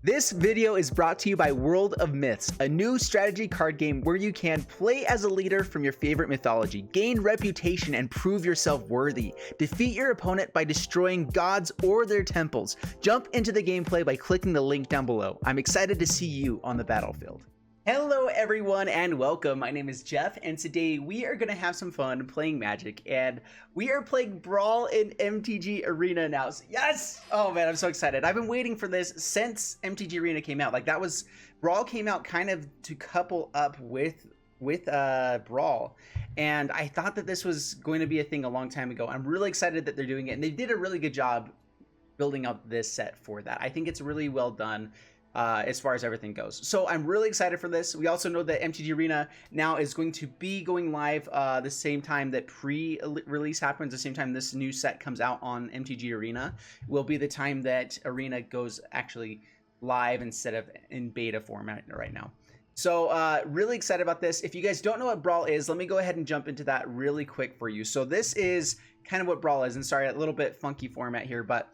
This video is brought to you by World of Myths, a new strategy card game where you can play as a leader from your favorite mythology, gain reputation and prove yourself worthy, defeat your opponent by destroying gods or their temples. Jump into the gameplay by clicking the link down below. I'm excited to see you on the battlefield. Hello everyone and welcome. My name is Jeff and today we are going to have some fun playing Magic and we are playing Brawl in MTG Arena now. Yes! Oh man, I'm so excited. I've been waiting for this since MTG Arena came out. Like Brawl came out kind of to couple up with Brawl, and I thought that this was going to be a thing a long time ago. I'm really excited that they're doing it and they did a really good job building up this set for that. I think it's really well done. As far as everything goes. So I'm really excited for this. We also know that MTG Arena now is going to be going live the same time that pre-release happens, the same time this new set comes out on MTG Arena will be the time that Arena goes actually live instead of in beta format right now. So really excited about this. If you guys don't know what Brawl is, let me go ahead and jump into that really quick for you. So this is kind of what Brawl is, and sorry, a little bit funky format here, but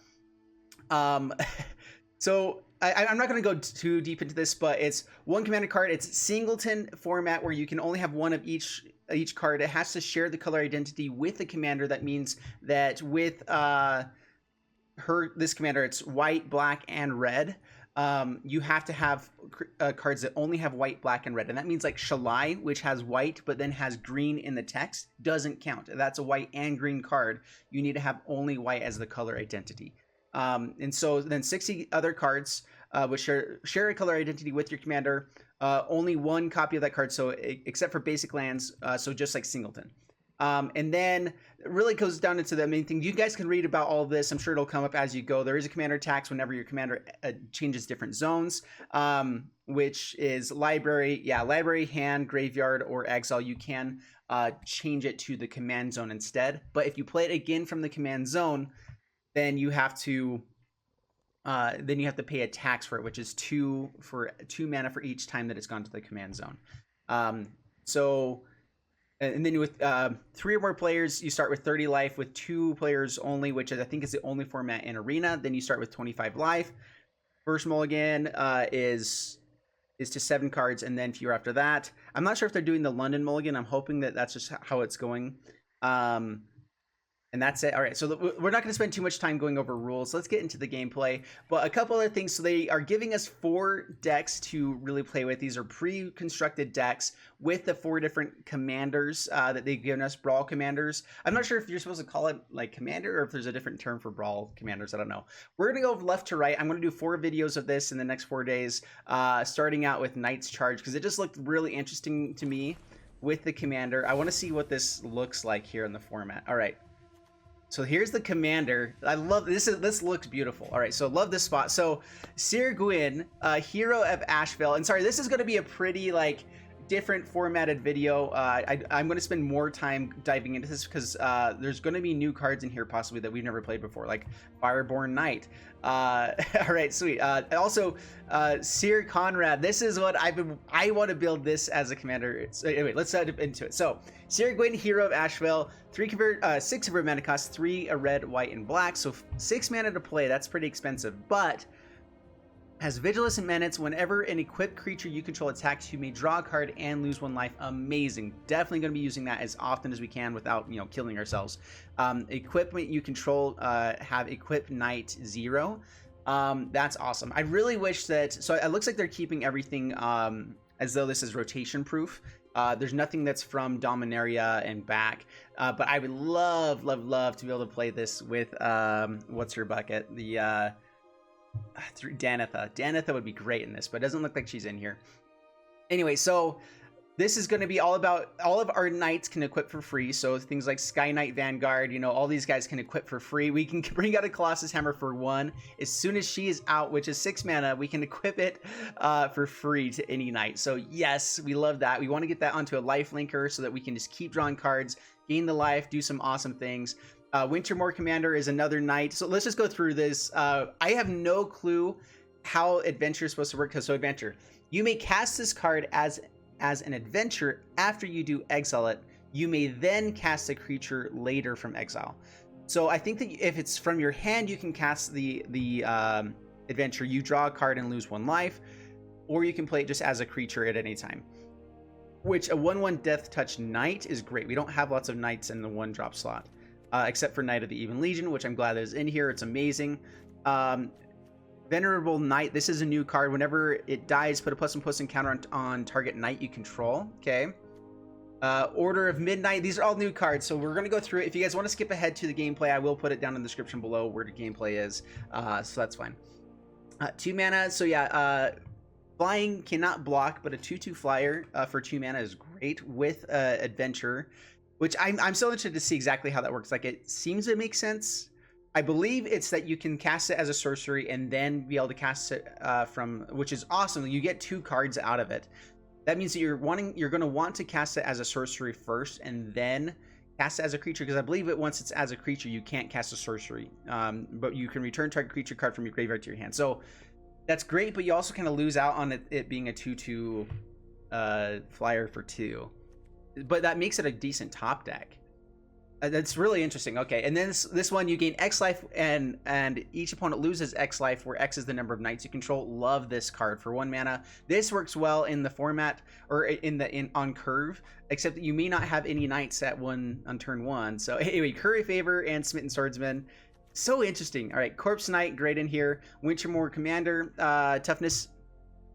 so I'm not going to go too deep into this, but it's one commander card. It's singleton format where you can only have one of each card. It has to share the color identity with the commander. That means that with this commander, it's white, black, and red. You have to have cards that only have white, black, and red. And that means like Shalai, which has white but then has green in the text, doesn't count. That's a white and green card. You need to have only white as the color identity. And so then 60 other cards which share a color identity with your commander, only one copy of that card, so except for basic lands, so just like singleton. And then it really goes down into the main thing. You guys can read about all of this. I'm sure it'll come up as you go. There is a commander tax whenever your commander changes different zones, which is library, library, hand, graveyard, or exile. You can change it to the command zone instead. But if you play it again from the command zone, then you have to pay a tax for it, which is two mana for each time that it's gone to the command zone. And then with 3 or more players, you start with 30 life. With 2 players only, which I think is the only format in Arena, then you start with 25 life. First mulligan is to 7 cards, and then fewer after that. I'm not sure if they're doing the London mulligan. I'm hoping that that's just how it's going. And that's it. All right, so we're not going to spend too much time going over rules. Let's get into the gameplay. But a couple other things. So they are giving us 4 decks to really play with. These are pre-constructed decks with the 4 different commanders that they've given us, Brawl commanders. I'm not sure if you're supposed to call it like commander or if there's a different term for Brawl commanders. I don't know. We're going to go left to right. I'm going to do 4 videos of this in the next 4 days, starting out with Knight's Charge, because it just looked really interesting to me with the commander. I want to see what this looks like here in the format. All right. So here's the commander. I love this. This looks beautiful. All right, so love this spot. So Syr Gwyn, hero of Ashvale, and sorry, this is going to be a pretty like different formatted video. I'm going to spend more time diving into this because there's going to be new cards in here possibly that we've never played before, like Fireborn Knight. All right, sweet. Also, Syr Conrad. This is what I want to build this as a commander. So anyway, let's dive into it. So Syr Gwyn, hero of Ashvale, 6 of mana cost, 3 a red, white, and black. So 6 mana to play. That's pretty expensive, but has Vigilance and Menace. Whenever an equipped creature you control attacks, you may draw a card and lose 1 life. Amazing. Definitely going to be using that as often as we can without, killing ourselves. Equipment you control have Equip Knight 0. That's awesome. I really wish that. So it looks like they're keeping everything as though this is rotation proof. There's nothing that's from Dominaria and back. But I would love to be able to play this with what's her bucket? The Danitha. Danitha would be great in this, but it doesn't look like she's in here. Anyway, so this is going to be all about all of our knights can equip for free. So things like Sky Knight Vanguard, all these guys can equip for free. We can bring out a Colossus Hammer for 1. As soon as she is out, which is 6 mana, we can equip it for free to any knight. So yes, we love that. We want to get that onto a life linker so that we can just keep drawing cards, gain the life, do some awesome things. Wintermoor Commander is another knight. So let's just go through this. I have no clue how Adventure is supposed to work. So Adventure, you may cast this card as an adventure after you do exile it. You may then cast a creature later from exile. So I think that if it's from your hand, you can cast the adventure, you draw a card and lose 1 life, or you can play it just as a creature at any time. Which a 1/1 Death Touch Knight is great. We don't have lots of knights in the 1-drop slot, except for Knight of the Even Legion, which I'm glad is in here. It's amazing. Venerable Knight. This is a new card. Whenever it dies, put a +1/+1 counter on target knight you control. Okay. Order of Midnight. These are all new cards, so we're going to go through it. If you guys want to skip ahead to the gameplay, I will put it down in the description below where the gameplay is, so that's fine. 2 mana, so yeah, flying cannot block, but a 2/2 flyer for 2 mana is great with adventure, which I'm so interested to see exactly how that works. Like, it seems to make sense. I believe it's that you can cast it as a sorcery and then be able to cast it from, which is awesome. You get 2 cards out of it. That means that you're going to want to cast it as a sorcery first and then cast it as a creature, because I believe that once it's as a creature, you can't cast a sorcery, but you can return target creature card from your graveyard to your hand. So that's great, but you also kind of lose out on it being a 2/2 flyer for 2. But that makes it a decent top deck. That's really interesting. Okay, and then this one, you gain X life, and each opponent loses X life, where X is the number of knights you control. Love this card for 1 mana. This works well in the format, or on curve, except that you may not have any knights on turn 1. So anyway, Curry Favor and Smitten Swordsman. So interesting. All right, Corpse Knight, great in here. Wintermoor Commander, toughness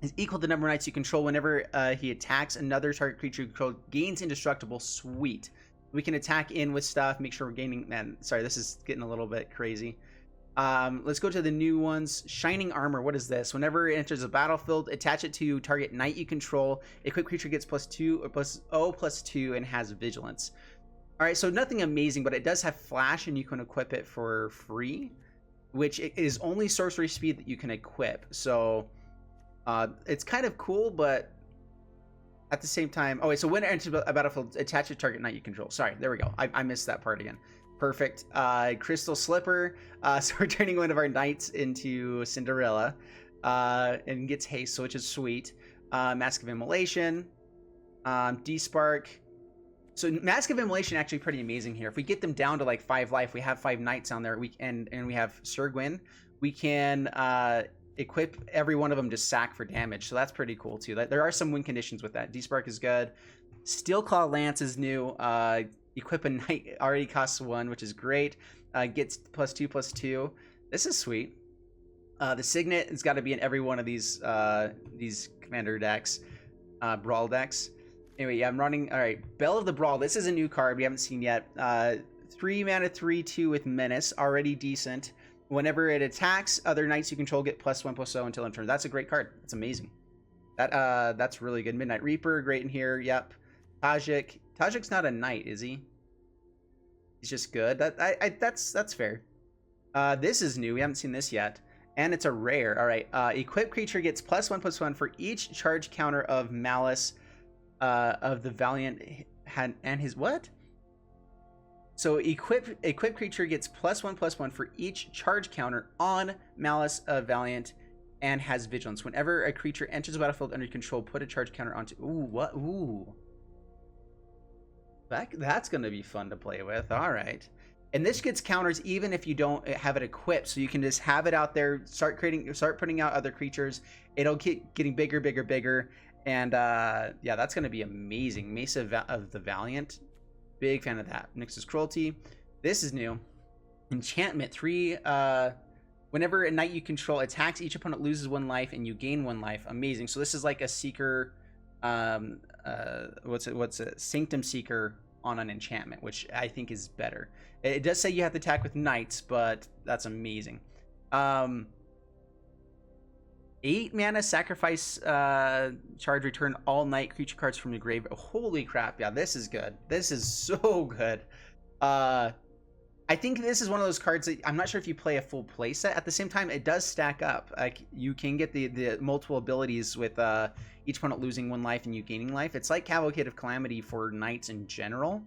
is equal to the number of knights you control. Whenever he attacks another target creature you control, gains indestructible. Sweet. We can attack in with stuff, make sure we're gaining... Man, sorry, this is getting a little bit crazy. Let's go to the new ones. Shining Armor, what is this? Whenever it enters the battlefield, attach it to target knight you control. Equipped creature gets +2 or +2 and has vigilance. All right, so nothing amazing, but it does have flash, and you can equip it for free, which is only sorcery speed that you can equip. So it's kind of cool, but at the same time... Oh, wait, so when it enters a battlefield, attach a target knight you control. Sorry, there we go. I missed that part again. Perfect. Crystal Slipper. So we're turning one of our knights into Cinderella, and gets haste, which is sweet. Mask of Immolation. Despark. So Mask of Immolation actually pretty amazing here. If we get them down to like 5 life, we have 5 knights on there, and we have Syr Gwyn, we can equip every one of them to sack for damage. So that's pretty cool too. There are some win conditions with that. Despark is good. Steelclaw Lance is new. Equip a knight, already costs 1, which is great. Gets +2/+2. This is sweet. The Signet has got to be in every one of these commander decks, brawl decks. Anyway, yeah, I'm running. All right, Bell of the Brawl. This is a new card we haven't seen yet. 3 mana, 3/2 with Menace, already decent. Whenever it attacks, other knights you control get +1/+0 until end turn. That's a great card. That's amazing. That's really good. Midnight Reaper, great in here. Yep. Tajik. Tajik's not a knight, is he? He's just good. That's fair. This is new. We haven't seen this yet, and it's a rare. All right. Equipped creature gets +1/+1 for each charge counter of Malice of the Valiant and his what? So equipped creature gets +1/+1 for each charge counter on Malice of Valiant and has vigilance. Whenever a creature enters the battlefield under your control, put a charge counter onto... Ooh, what? Ooh. That's going to be fun to play with. All right. And this gets counters even if you don't have it equipped. So you can just have it out there, start putting out other creatures. It'll keep getting bigger, bigger, bigger. And yeah, that's going to be amazing. Mesa of the Valiant. Big fan of that. Nyx's Cruelty. This is new. Enchantment 3. Whenever a knight you control attacks, each opponent loses 1 life and you gain 1 life. Amazing. So this is like a Seeker. What's it? Sanctum Seeker on an enchantment, which I think is better. It does say you have to attack with knights, but that's amazing. 8 mana, sacrifice, charge, return all knight creature cards from your grave. Holy crap! Yeah, this is good. This is so good. I think this is one of those cards that I'm not sure if you play a full playset. At the same time, it does stack up. Like, you can get the multiple abilities with each opponent losing 1 life and you gaining life. It's like Cavalcade of Calamity for knights in general.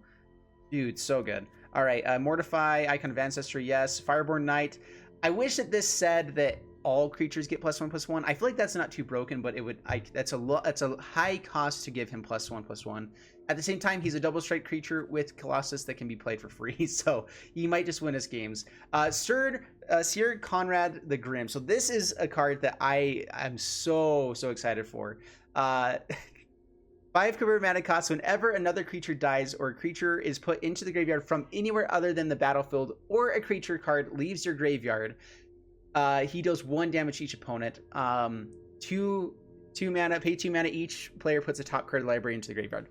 Dude, so good. All right, Mortify, Icon of Ancestry, yes. Fireborn Knight. I wish that this said that all creatures get +1/+1. I feel like that's not too broken, but it would. That's a high cost to give him +1/+1. At the same time, he's a double strike creature with Colossus that can be played for free, so he might just win us games. Syr Conrad the Grim. So this is a card that I am so excited for. 5 convert mana cost. Whenever another creature dies or a creature is put into the graveyard from anywhere other than the battlefield, or a creature card leaves your graveyard, he deals 1 damage to each opponent. 2 mana, pay 2 mana. Each player puts a top card library into the graveyard.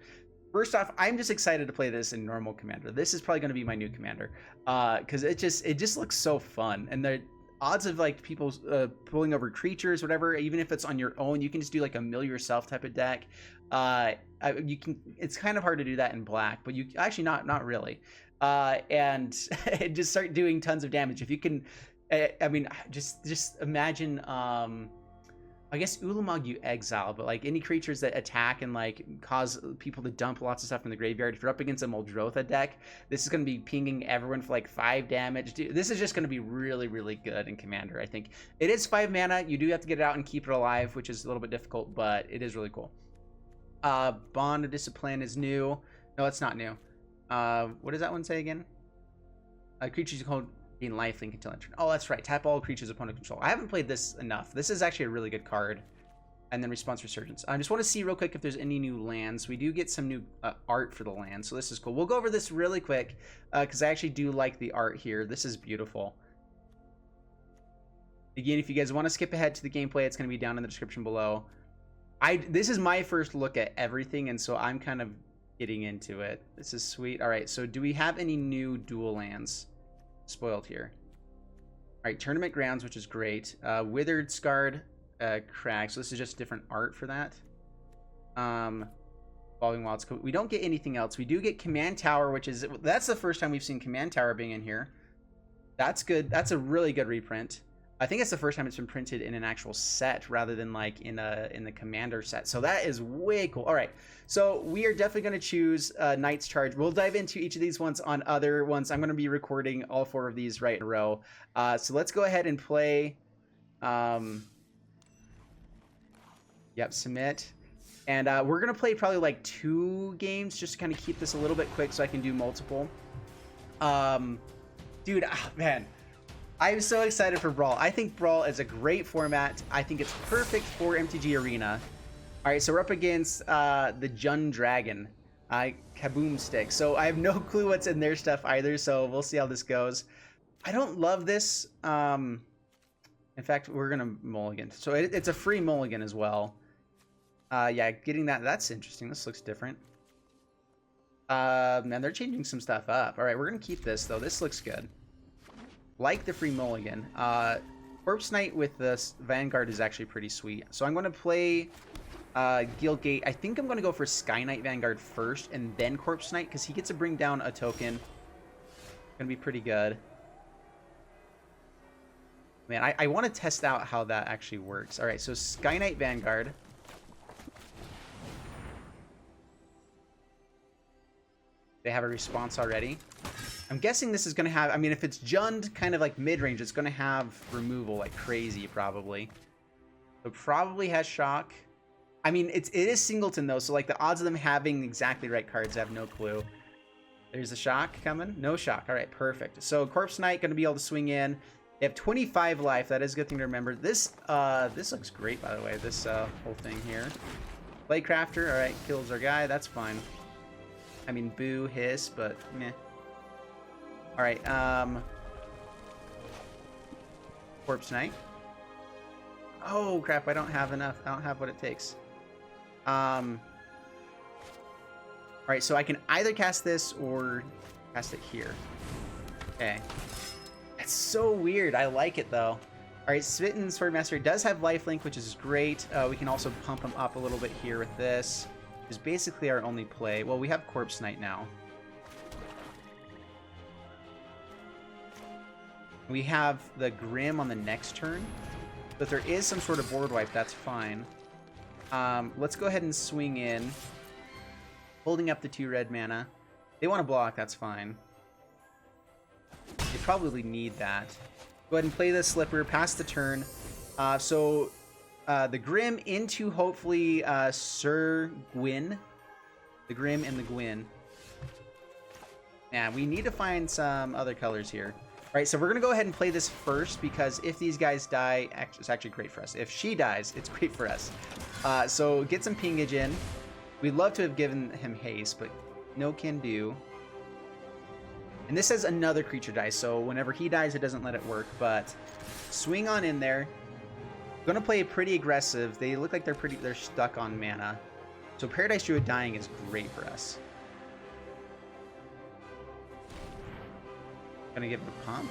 First off, I'm just excited to play this in normal commander. This is probably going to be my new commander, because it just looks so fun, and the odds of like people pulling over creatures, whatever, even if it's on your own, you can just do like a mill yourself type of deck. You can. It's kind of hard to do that in black, but you actually not really, and just start doing tons of damage if you can. I mean, just imagine. I guess Ulamog you exile, but like any creatures that attack and like cause people to dump lots of stuff in the graveyard. If you're up against a Muldrotha deck, this is going to be pinging everyone for like 5 damage. Dude, this is just going to be really good in Commander. I think it is 5 mana. You do have to get it out and keep it alive, which is a little bit difficult, but it is really cool. Bond of Discipline is new. No, it's not new. What does that one say again? Creatures you hold gain lifelink until end turn. Oh, that's right. Tap all creatures opponent control. I haven't played this enough. This is actually a really good card. And then Response Resurgence. I just want to see real quick if there's any new lands. We do get some new art for the land, so this is cool. We'll go over this really quick because I actually do like the art here. This is beautiful. Again, if you guys want to skip ahead to the gameplay, it's going to be down in the description below. This is my first look at everything, and so I'm kind of getting into it. This is sweet. All right, so do we have any new dual lands spoiled here? All right, Tournament Grounds, which is great. Withered, Scarred, Crag. So this is just different art for that. Evolving Wilds. We don't get anything else. We do get Command Tower, which is... That's the first time we've seen Command Tower being in here. That's good. That's a really good reprint. I think it's the first time it's been printed in an actual set rather than like in the Commander set. So that is way cool. All right, so we are definitely going to choose Knight's Charge. We'll dive into each of these ones on other ones. I'm going to be recording all 4 of these right in a row. So let's go ahead and play. Yep, submit. And we're going to play probably like 2 games just to kind of keep this a little bit quick so I can do multiple. Dude, man. I'm so excited for Brawl. I think Brawl is a great format. I think it's perfect for MTG Arena. All right, so we're up against the Jund Dragon, Kaboom Stick. So I have no clue what's in their stuff either, so we'll see how this goes. I don't love this. In fact, we're going to mulligan. So it's a free mulligan as well. Yeah, getting that. That's interesting. This looks different. Man, they're changing some stuff up. All right, we're going to keep this, though. This looks good. Like the free mulligan. Corpse Knight with this Vanguard is actually pretty sweet. So I'm going to play Guildgate. I think I'm going to go for Sky Knight Vanguard first and then Corpse Knight because he gets to bring down a token. Going to be pretty good. Man, I want to test out how that actually works. All right, so Sky Knight Vanguard. They have a response already. I'm guessing this is going to have... I mean, if it's Jund kind of like mid-range, it's going to have removal like crazy, probably. So probably has Shock. I mean, it is Singleton, though, so like the odds of them having exactly right cards, I have no clue. There's a Shock coming. No Shock. All right, perfect. So Corpse Knight going to be able to swing in. They have 25 life. That is a good thing to remember. This looks great, by the way, this whole thing here. Playcrafter. All right, kills our guy. That's fine. I mean, boo, hiss, but meh. All right, Corpse Knight. Oh, crap, I don't have enough. I don't have what it takes. All right, so I can either cast this or cast it here. Okay. That's so weird. I like it, though. All right, Smitten Swordmaster does have lifelink, which is great. We can also pump him up a little bit here with this. It's basically our only play. Well, we have Corpse Knight now. We have the Grim on the next turn. But if there is some sort of board wipe, that's fine. Let's go ahead and swing in. Holding up the 2 red mana. They want to block, that's fine. They probably need that. Go ahead and play the Slipper, pass the turn. So the Grim into hopefully Syr Gwyn. The Grim and the Gwyn. Man, we need to find some other colors here. All right, so we're going to go ahead and play this first because if these guys die, it's actually great for us. If she dies, it's great for us. So get some pingage in. We'd love to have given him haste, but no can do. And this says another creature dies, so whenever he dies, it doesn't let it work. But swing on in there. Gonna play pretty aggressive. They look like they're stuck on mana. So Paradise Druid dying is great for us. Gonna give it a pump.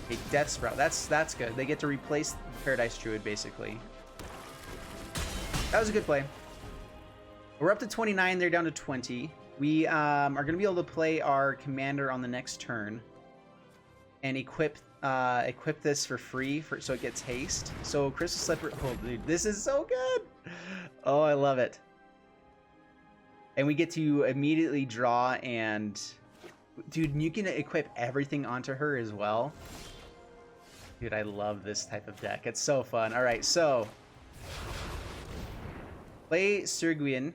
Okay, Death Sprout. That's good. They get to replace Paradise Druid basically. That was a good play. We're up to 29. They're down to 20. We are going to be able to play our commander on the next turn and equip this for free so it gets haste. So Crystal Slipper. Oh, dude, this is so good. Oh, I love it. And we get to immediately draw and, dude, you can equip everything onto her as well. Dude, I love this type of deck. It's so fun. All right, so play Syr Gwyn.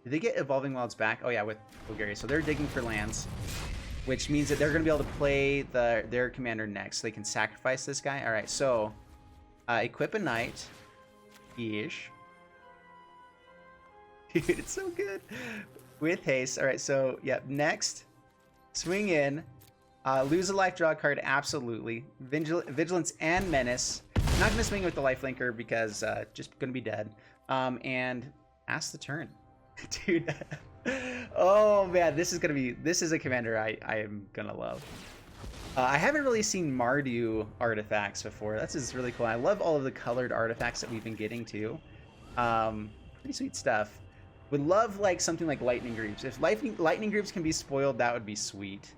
Did they get Evolving Wilds back? Oh yeah, with Bulgaria. So they're digging for lands, which means that they're going to be able to play their commander next. So they can sacrifice this guy. All right, so equip a knight. Ish. Dude, it's so good. With haste. All right, so yeah, next. Swing in. Lose a life, draw a card. Absolutely. Vigilance and Menace. I'm not going to swing with the lifelinker because just going to be dead. And pass the turn. Dude. Oh man, this is a commander I am gonna love. I haven't really seen Mardu artifacts before. That's just really cool. I love all of the colored artifacts that we've been getting too. Pretty sweet stuff. Would love like something like Lightning Greaves. If Lightning Greaves can be spoiled, that would be sweet.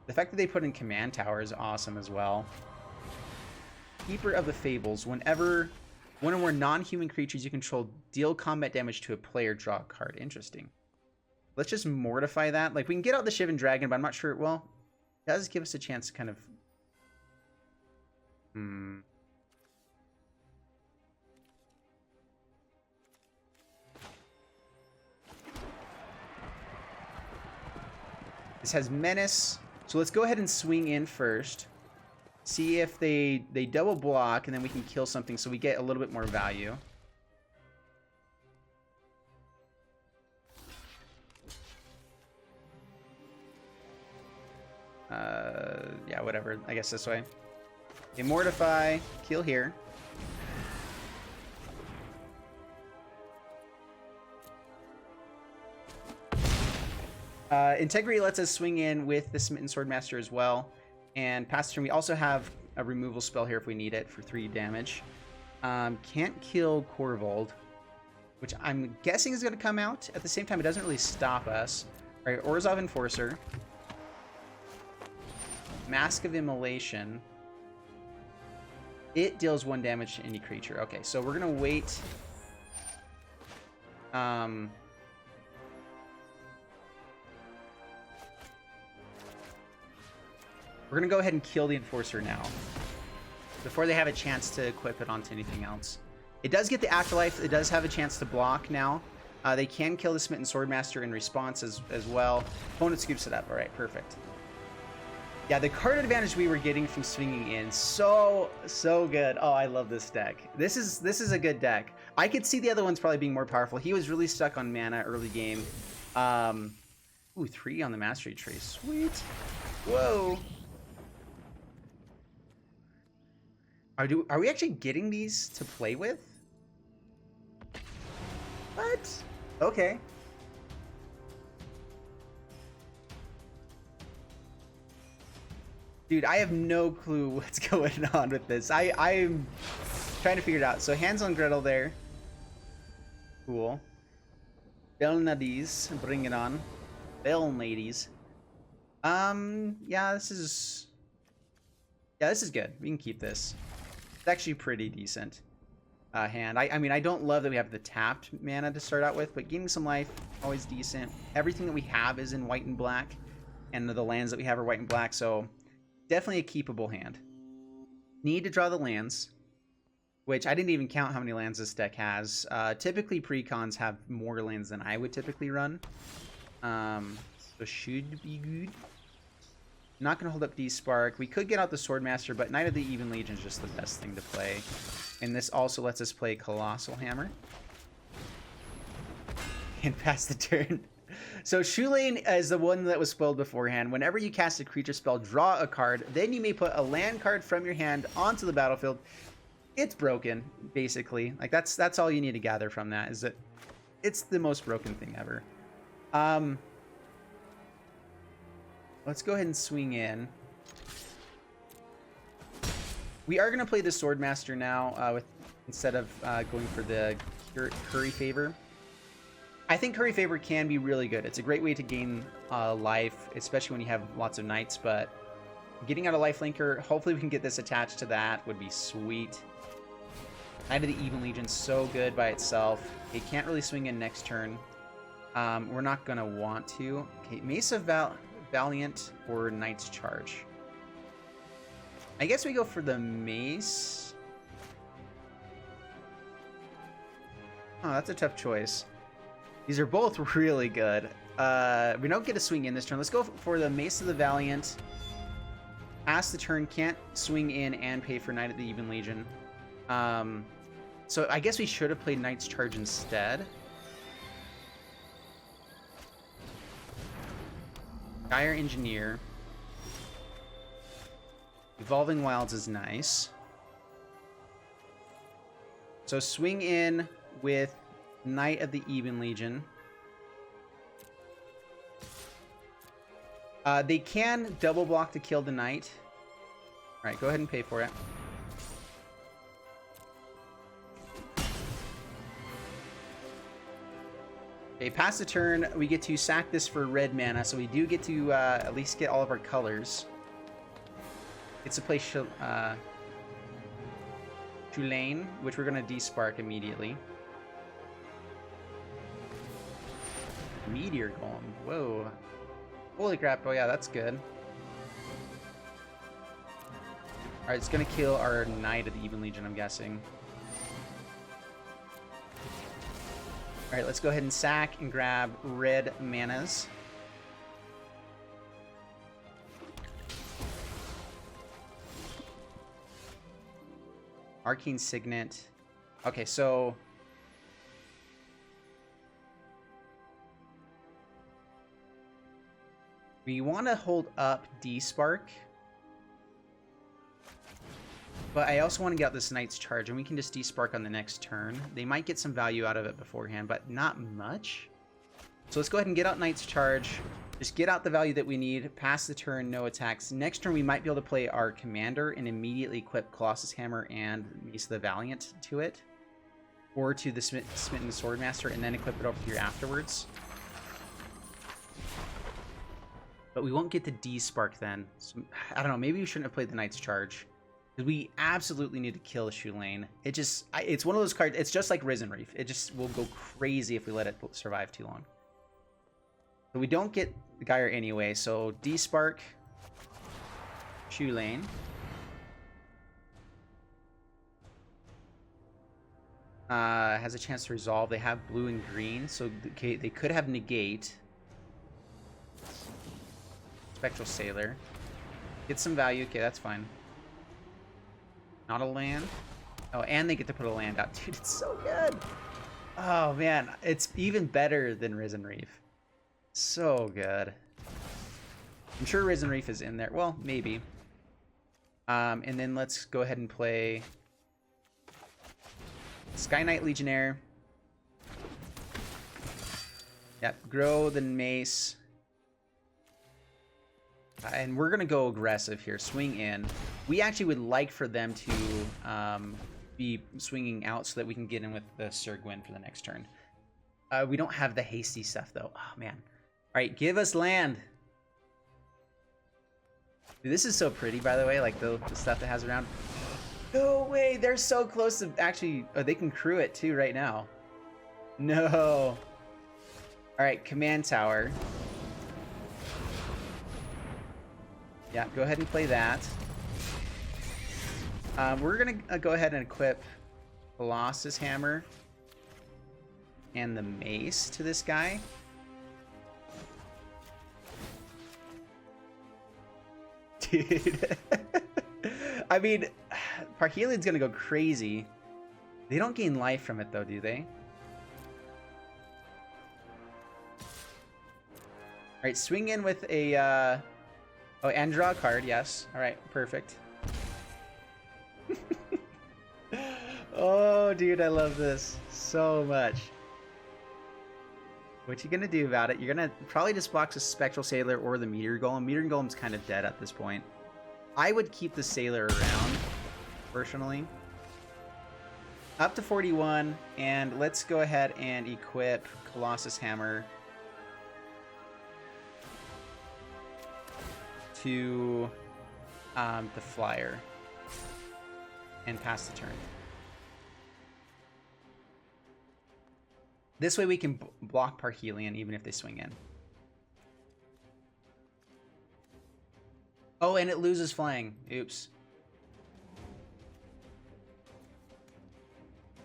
The fact that they put in Command Tower is awesome as well. Keeper of the Fables. Whenever one or more non-human creatures you control deal combat damage to a player, draw a card. Interesting. Let's just mortify that. Like, we can get out the Shivan Dragon, but I'm not sure. Well, it does give us a chance to kind of... This has Menace. So let's go ahead and swing in first. See if they double block, and then we can kill something so we get a little bit more value. Yeah, whatever. I guess this way. Okay, Mortify. Kill here. Integrity lets us swing in with the Smitten Swordmaster as well. And past turn, we also have a removal spell here if we need it for 3 damage. Can't kill Corvold, which I'm guessing is going to come out. At the same time, it doesn't really stop us. All right, Orzhov Enforcer. Mask of Immolation. It deals 1 damage to any creature. Okay, so we're going to wait. We're going to go ahead and kill the Enforcer now, before they have a chance to equip it onto anything else. It does get the Afterlife. It does have a chance to block now. They can kill the Smitten Swordmaster in response as well. Opponent scoops it up. All right, perfect. Yeah, the card advantage we were getting from swinging in, so good. Oh, I love this deck. This is a good deck. I could see the other ones probably being more powerful. He was really stuck on mana early game. Ooh, 3 on the Mastery Tree. Sweet. Whoa. Are we actually getting these to play with? What? Okay. Dude, I have no clue what's going on with this. I'm trying to figure it out. So Hands on Gretel there. Cool. Belnadies, bring it on. Belnadies. Yeah, this is good. We can keep this. It's actually pretty decent hand. I mean, I don't love that we have the tapped mana to start out with, but gaining some life, always decent. Everything that we have is in white and black. and the lands that we have are white and black, so definitely a keepable hand. Need to draw the lands, which I didn't even count how many lands this deck has. Typically, precons have more lands than I would typically run. So should be good. Not going to hold up D-Spark. We could get out the Swordmaster, but Knight of the Even Legion is just the best thing to play. And this also lets us play Colossal Hammer. And pass the turn. So Shoe Lane is the one that was spoiled beforehand. Whenever you cast a creature spell, draw a card. Then you may put a land card from your hand onto the battlefield. It's broken, basically. Like that's all you need to gather from that, is that it's the most broken thing ever. Let's go ahead and swing in. We are going to play the Swordmaster now instead of going for the Curry Favor. I think Curry Favor can be really good. It's a great way to gain life, especially when you have lots of knights, but getting out a lifelinker, hopefully we can get this attached to that, would be sweet. Knight of the Even Legion, so good by itself. It can't really swing in next turn. We're not going to want to. Okay, Mesa Valiant or Knight's Charge. I guess we go for the Mace. Oh, that's a tough choice. These are both really good. We don't get a swing in this turn. Let's go for the Mace of the Valiant. Pass the turn, can't swing in and pay for Knight of the Even Legion. So I guess we should have played Knight's Charge instead. Dire Engineer. Evolving Wilds is nice. So swing in with Knight of the Even Legion. They can double block to kill the Knight. Alright, go ahead and pay for it. Okay, pass the turn. We get to sack this for red mana, so we do get to at least get all of our colors. It's a play Tulane, which we're going to despark immediately. Meteor Golem. Whoa. Holy crap. Oh, yeah, that's good. Alright, it's going to kill our Knight of the Even Legion, I'm guessing. Alright, let's go ahead and sack and grab red manas. Arcane Signet. Okay, so we want to hold up D-Spark. But I also want to get out this Knight's Charge, and we can just D-Spark on the next turn. They might get some value out of it beforehand, but not much. So let's go ahead and get out Knight's Charge. Just get out the value that we need. Pass the turn, no attacks. Next turn, we might be able to play our Commander and immediately equip Colossus Hammer and Mace of the Valiant to it. Or to the Smitten Swordmaster, and then equip it over here afterwards. But we won't get the D-Spark then. So, I don't know, maybe we shouldn't have played the Knight's Charge. We absolutely need to kill Shoe Lane. It's one of those cards. It's just like Risen Reef. It just will go crazy if we let it survive too long. But we don't get the Gyre anyway. So D-Spark, Shoe Lane. Has a chance to resolve. They have blue and green, so they could have negate. Spectral Sailor. Get some value. Okay, that's fine. Not a land. Oh, and they get to put a land out. Dude, it's so good. Oh, man. It's even better than Risen Reef. So good. I'm sure Risen Reef is in there. Well, maybe. And then let's go ahead and play Sky Knight Legionnaire. Yep, grow the Mace. And we're going to go aggressive here. Swing in. We actually would like for them to be swinging out so that we can get in with the Syr Gwyn for the next turn. We don't have the hasty stuff, though. Oh, man. All right, give us land. Dude, this is so pretty, by the way, like the stuff that has around. No way. They're so close to actually... Oh, they can crew it, too, right now. No. All right, Command Tower. Yeah, go ahead and play that. We're going to go ahead and equip Colossus Hammer and the Mace to this guy. Dude. I mean, Parhelion's going to go crazy. They don't gain life from it, though, do they? All right, swing in with a... Oh, and draw a card, yes. All right, perfect. Oh, dude, I love this so much. What you gonna do about it? You're gonna probably just box a Spectral Sailor or the Meteor Golem. Meteor Golem's kind of dead at this point. I would keep the Sailor around, personally. Up to 41, and let's go ahead and equip Colossus Hammer to the Flyer and pass the turn. This way we can block Parhelion even if they swing in. Oh, and it loses flying. Oops.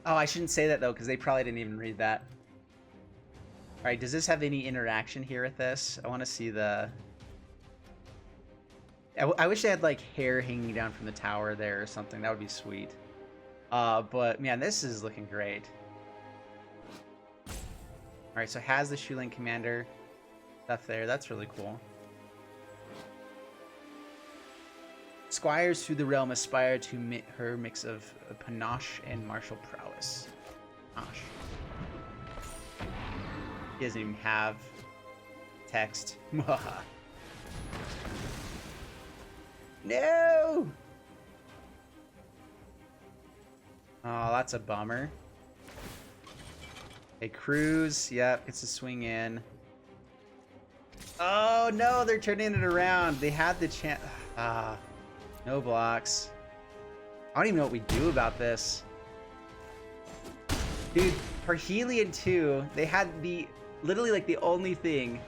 Oh, I shouldn't say that though, because they probably didn't even read that. All right, does this have any interaction here with this? I want to see the... I wish they had like hair hanging down from the tower there or something. That would be sweet. But man, this is looking great. All right, so it has the Shoelink Commander stuff there. That's really cool. Squires through the realm aspire to her mix of panache and martial prowess. Panache. He doesn't even have text. No! Oh, that's a bummer. A cruise, yep, gets a swing in. Oh no, they're turning it around. They had the chance. Ah, no blocks. I don't even know what we do about this. Dude, Parhelion 2, they had the, literally like the only thing.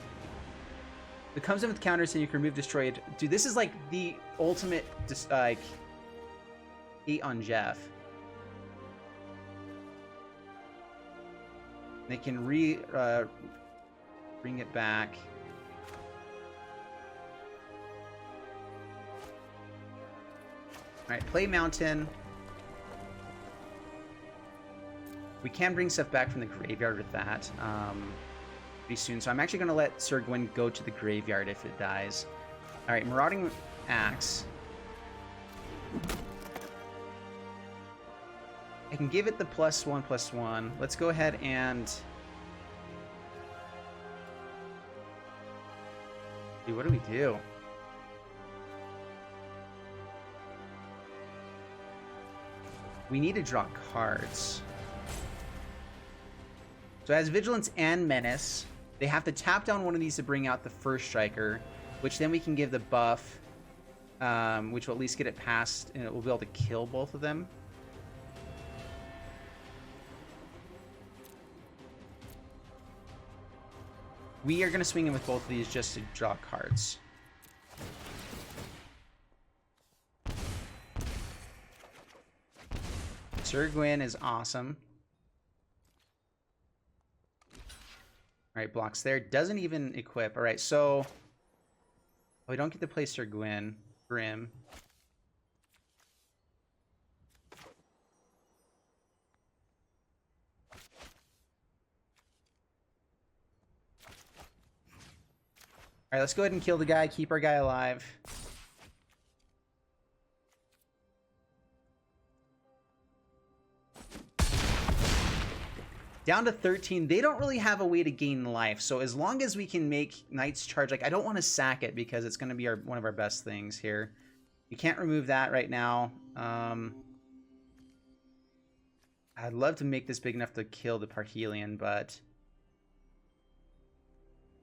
It comes in with counters and you can remove destroy it. Dude, this is like the ultimate, just like, hate on Jeff. They can bring it back. All right, play Mountain. We can bring stuff back from the graveyard with that pretty soon. So I'm actually going to let Syr Gwyn go to the graveyard if it dies. All right, Marauding Axe. I can give it the +1/+1. Let's go ahead and... Dude, what do we do? We need to draw cards. So it has Vigilance and Menace. They have to tap down one of these to bring out the first striker, which then we can give the buff, which will at least get it past, and it will be able to kill both of them. We are going to swing in with both of these just to draw cards. Syr Gwyn is awesome. All right, blocks there. Doesn't even equip. All right, so... we don't get to play Syr Gwyn. Grim. All right, let's go ahead and kill the guy, keep our guy alive. Down to 13. They don't really have a way to gain life, so as long as we can make Knight's Charge, like, I don't want to sack it because it's going to be one of our best things here. You can't remove that right now. I'd love to make this big enough to kill the Parhelion, but...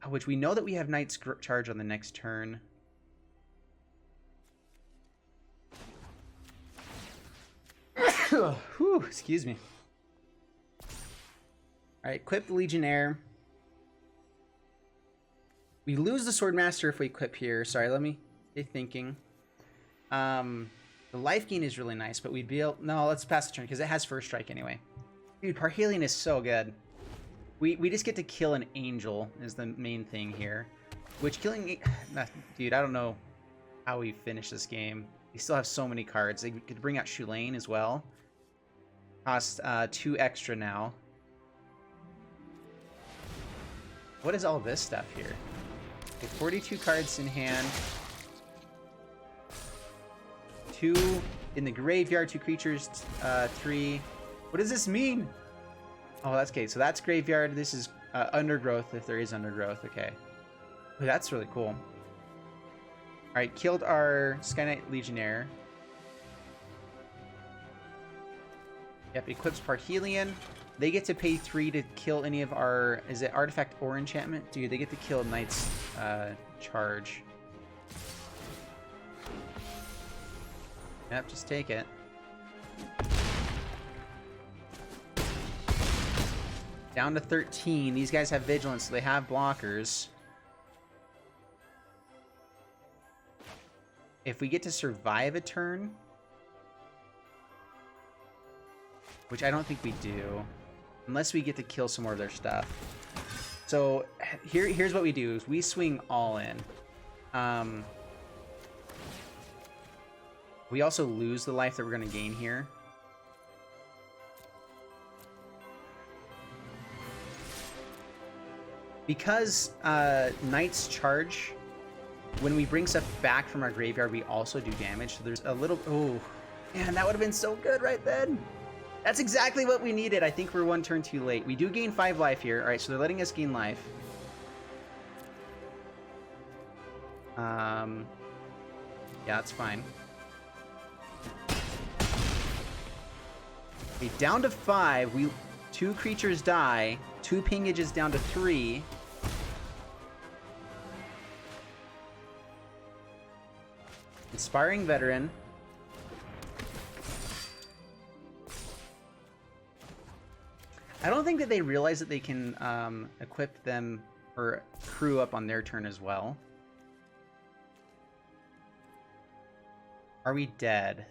which we know that we have Knight's Charge on the next turn. Whew, excuse me. Alright, equip the Legionnaire. We lose the Swordmaster if we equip here. Sorry, let me They're thinking. The life gain is really nice, but we'd be able... No, let's pass the turn, because it has first strike anyway. Dude, Parhelion is so good. We just get to kill an angel is the main thing here. Which killing... Dude, I don't know how we finish this game. We still have so many cards. They could bring out Shulane as well. Cost 2 extra now. What is all this stuff here? Okay, 42 cards in hand. 2 in the graveyard, 2 creatures, 3. What does this mean? Oh, that's okay. So that's graveyard. This is undergrowth, if there is undergrowth. Okay. Oh, that's really cool. All right, killed our Sky Knight Legionnaire. Yep, equips Parhelion. They get to pay 3 to kill any of our... Is it artifact or enchantment? Dude, they get to kill Knight's charge. Yep, just take it. Down to 13. These guys have vigilance, so they have blockers. If we get to survive a turn, which I don't think we do, unless we get to kill some more of their stuff. So here's what we do: is we swing all in. We also lose the life that we're going to gain here. Because Knight's charge, when we bring stuff back from our graveyard, we also do damage. So there's a little... Oh, man, that would have been so good right then. That's exactly what we needed. I think we're 1 turn too late. We do gain 5 life here. All right, so they're letting us gain life. Yeah, that's fine. Okay, down to 5. 2 creatures die. 2 pingages down to 3. Inspiring Veteran. I don't think that they realize that they can equip them or crew up on their turn as well. Are we dead?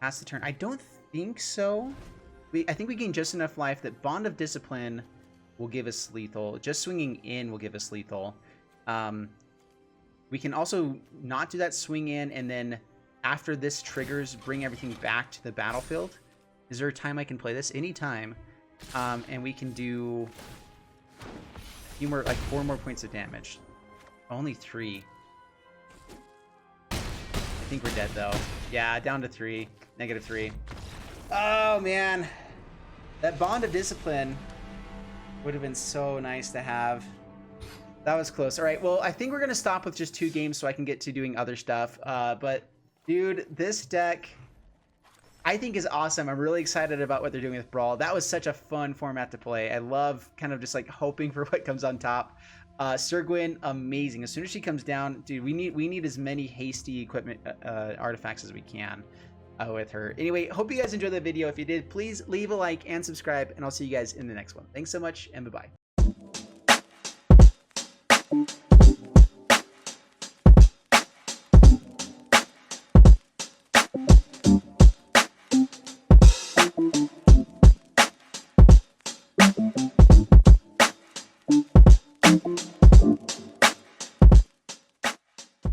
Pass the turn. I don't think so. I think we gain just enough life that Bond of Discipline will give us lethal. Just swinging in will give us lethal. We can also not do that swing in, and then after this triggers, bring everything back to the battlefield. Is there a time I can play this? Anytime. And we can do a few more, like 4 more points of damage. Only 3. I think we're dead though. Yeah, down to 3. -3. Oh man, that Bond of Discipline would have been so nice to have. That was close. All right, well, I think we're gonna stop with just 2 games so I can get to doing other stuff. But dude, this deck I think is awesome. I'm really excited about what they're doing with Brawl. That was such a fun format to play. I love kind of just like hoping for what comes on top. Syr Gwyn, amazing. As soon as she comes down, dude, we need as many hasty equipment artifacts as we can with her. Anyway, hope you guys enjoyed the video. If you did, please leave a like and subscribe, and I'll see you guys in the next one. Thanks so much, and bye-bye.